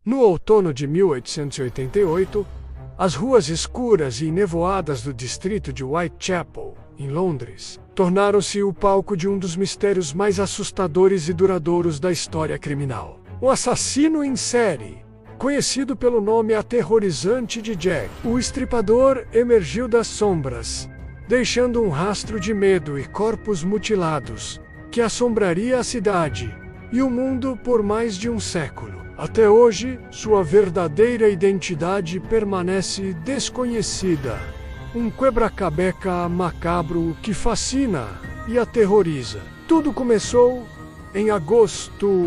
No outono de 1888, as ruas escuras e nevoadas do distrito de Whitechapel, em Londres, tornaram-se o palco de um dos mistérios mais assustadores e duradouros da história criminal. Um assassino em série, conhecido pelo nome aterrorizante de Jack, o Estripador, emergiu das sombras, deixando um rastro de medo e corpos mutilados, que assombraria a cidade e o mundo por mais de um século. Até hoje, sua verdadeira identidade permanece desconhecida. Um quebra-cabeça macabro que fascina e aterroriza. Tudo começou em agosto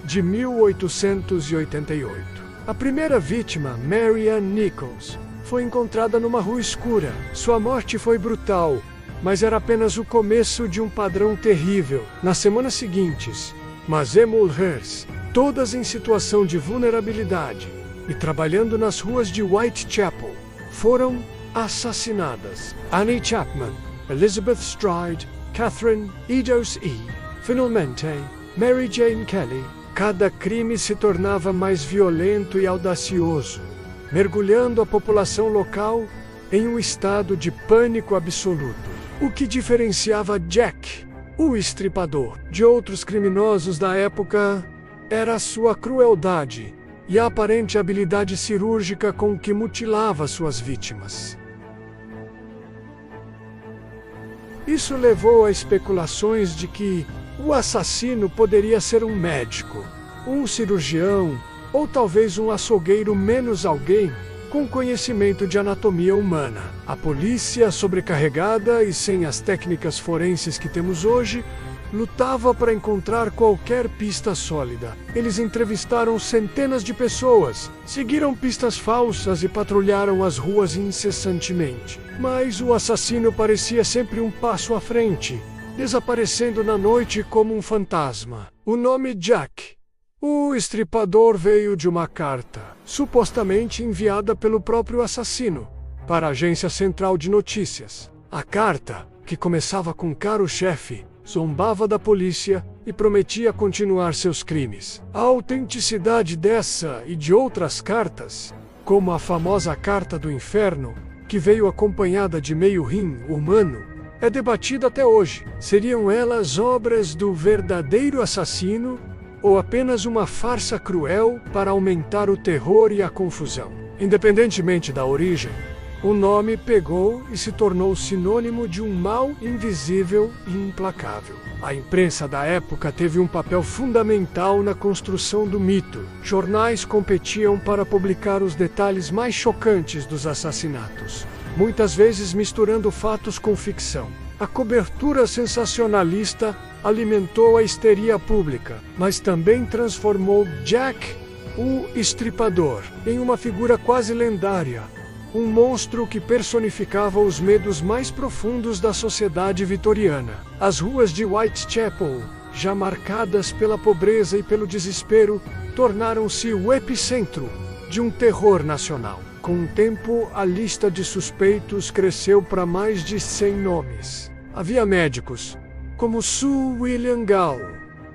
de 1888. A primeira vítima, Mary Ann Nichols, foi encontrada numa rua escura. Sua morte foi brutal, mas era apenas o começo de um padrão terrível. Nas semanas seguintes, Mazé Mulhers, todas em situação de vulnerabilidade e trabalhando nas ruas de Whitechapel, foram assassinadas. Annie Chapman, Elizabeth Stride, Catherine Eddowes E. Finalmente, Mary Jane Kelly. Cada crime se tornava mais violento e audacioso, mergulhando a população local em um estado de pânico absoluto. O que diferenciava Jack, o Estripador, de outros criminosos da época era sua crueldade e a aparente habilidade cirúrgica com que mutilava suas vítimas. Isso levou a especulações de que o assassino poderia ser um médico, um cirurgião ou talvez um açougueiro, menos alguém com conhecimento de anatomia humana. A polícia, sobrecarregada e sem as técnicas forenses que temos hoje, lutava para encontrar qualquer pista sólida. Eles entrevistaram centenas de pessoas, seguiram pistas falsas e patrulharam as ruas incessantemente. Mas o assassino parecia sempre um passo à frente, desaparecendo na noite como um fantasma. O nome Jack, o Estripador, veio de uma carta, supostamente enviada pelo próprio assassino, para a Agência Central de Notícias. A carta, que começava com "Caro chefe", zombava da polícia e prometia continuar seus crimes. A autenticidade dessa e de outras cartas, como a famosa Carta do Inferno, que veio acompanhada de meio rim humano, é debatida até hoje. Seriam elas obras do verdadeiro assassino ou apenas uma farsa cruel para aumentar o terror e a confusão? Independentemente da origem, o nome pegou e se tornou sinônimo de um mal invisível e implacável. A imprensa da época teve um papel fundamental na construção do mito. Jornais competiam para publicar os detalhes mais chocantes dos assassinatos, muitas vezes misturando fatos com ficção. A cobertura sensacionalista alimentou a histeria pública, mas também transformou Jack, o Estripador, em uma figura quase lendária. Um monstro que personificava os medos mais profundos da sociedade vitoriana. As ruas de Whitechapel, já marcadas pela pobreza e pelo desespero, tornaram-se o epicentro de um terror nacional. Com o tempo, a lista de suspeitos cresceu para mais de 100 nomes. Havia médicos, como Sir William Gall,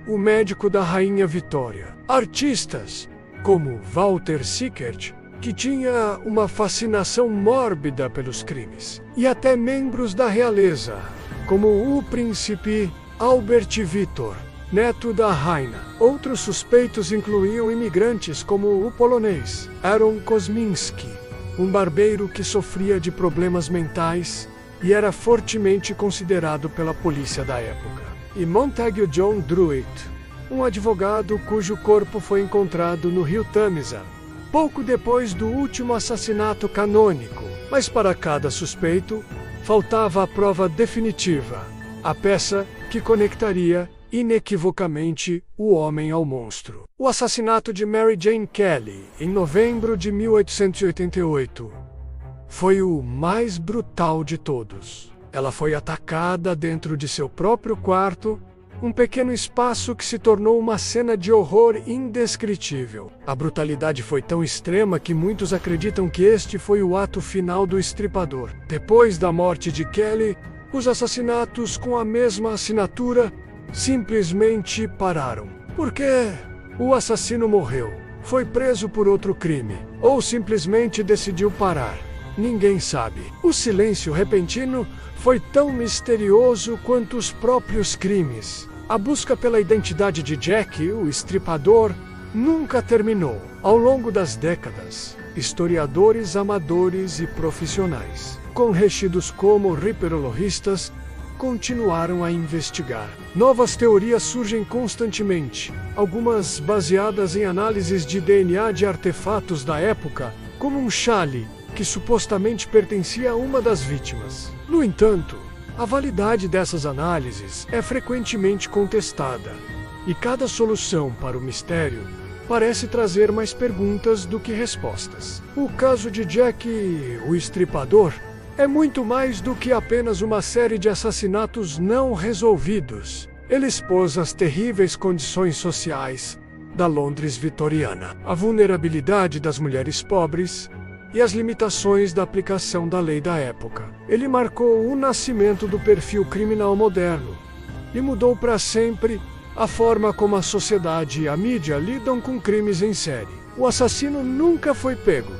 o médico da Rainha Vitória. Artistas, como Walter Sickert, que tinha uma fascinação mórbida pelos crimes. E até membros da realeza, como o príncipe Albert Victor, neto da Rainha. Outros suspeitos incluíam imigrantes como o polonês Aaron Kosminski, um barbeiro que sofria de problemas mentais e era fortemente considerado pela polícia da época. E Montague John Druitt, um advogado cujo corpo foi encontrado no rio Tamisa, pouco depois do último assassinato canônico. Mas para cada suspeito, faltava a prova definitiva, a peça que conectaria inequivocamente o homem ao monstro. O assassinato de Mary Jane Kelly, em novembro de 1888, foi o mais brutal de todos. Ela foi atacada dentro de seu próprio quarto, um pequeno espaço que se tornou uma cena de horror indescritível. A brutalidade foi tão extrema que muitos acreditam que este foi o ato final do Estripador. Depois da morte de Kelly, os assassinatos com a mesma assinatura simplesmente pararam. Porque o assassino morreu. Foi preso por outro crime, ou simplesmente decidiu parar. Ninguém sabe. O silêncio repentino foi tão misterioso quanto os próprios crimes. A busca pela identidade de Jack, o Estripador, nunca terminou. Ao longo das décadas, historiadores amadores e profissionais, conhecidos como ripperologistas, continuaram a investigar. Novas teorias surgem constantemente, algumas baseadas em análises de DNA de artefatos da época, como um chale que supostamente pertencia a uma das vítimas. No entanto, a validade dessas análises é frequentemente contestada, e cada solução para o mistério parece trazer mais perguntas do que respostas. O caso de Jack, o Estripador, é muito mais do que apenas uma série de assassinatos não resolvidos. Ele expôs as terríveis condições sociais da Londres vitoriana, a vulnerabilidade das mulheres pobres e as limitações da aplicação da lei da época. Ele marcou o nascimento do perfil criminal moderno e mudou para sempre a forma como a sociedade e a mídia lidam com crimes em série. O assassino nunca foi pego,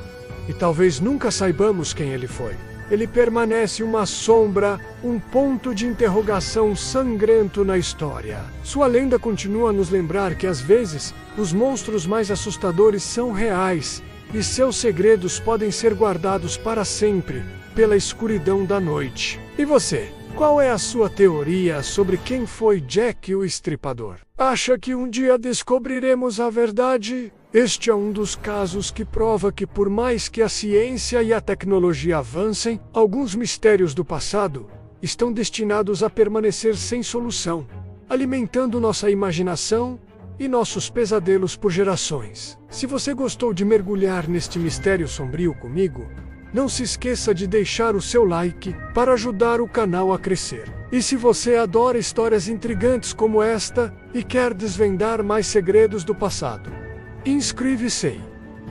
e talvez nunca saibamos quem ele foi. Ele permanece uma sombra, um ponto de interrogação sangrento na história. Sua lenda continua a nos lembrar que, às vezes, os monstros mais assustadores são reais, e seus segredos podem ser guardados para sempre pela escuridão da noite. E você? Qual é a sua teoria sobre quem foi Jack o Estripador? Acha que um dia descobriremos a verdade? Este é um dos casos que prova que, por mais que a ciência e a tecnologia avancem, alguns mistérios do passado estão destinados a permanecer sem solução, alimentando nossa imaginação e nossos pesadelos por gerações. Se você gostou de mergulhar neste mistério sombrio comigo, não se esqueça de deixar o seu like para ajudar o canal a crescer. E se você adora histórias intrigantes como esta e quer desvendar mais segredos do passado, inscreve-se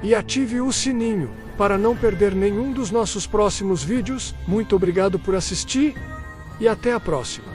e ative o sininho para não perder nenhum dos nossos próximos vídeos. Muito obrigado por assistir e até a próxima.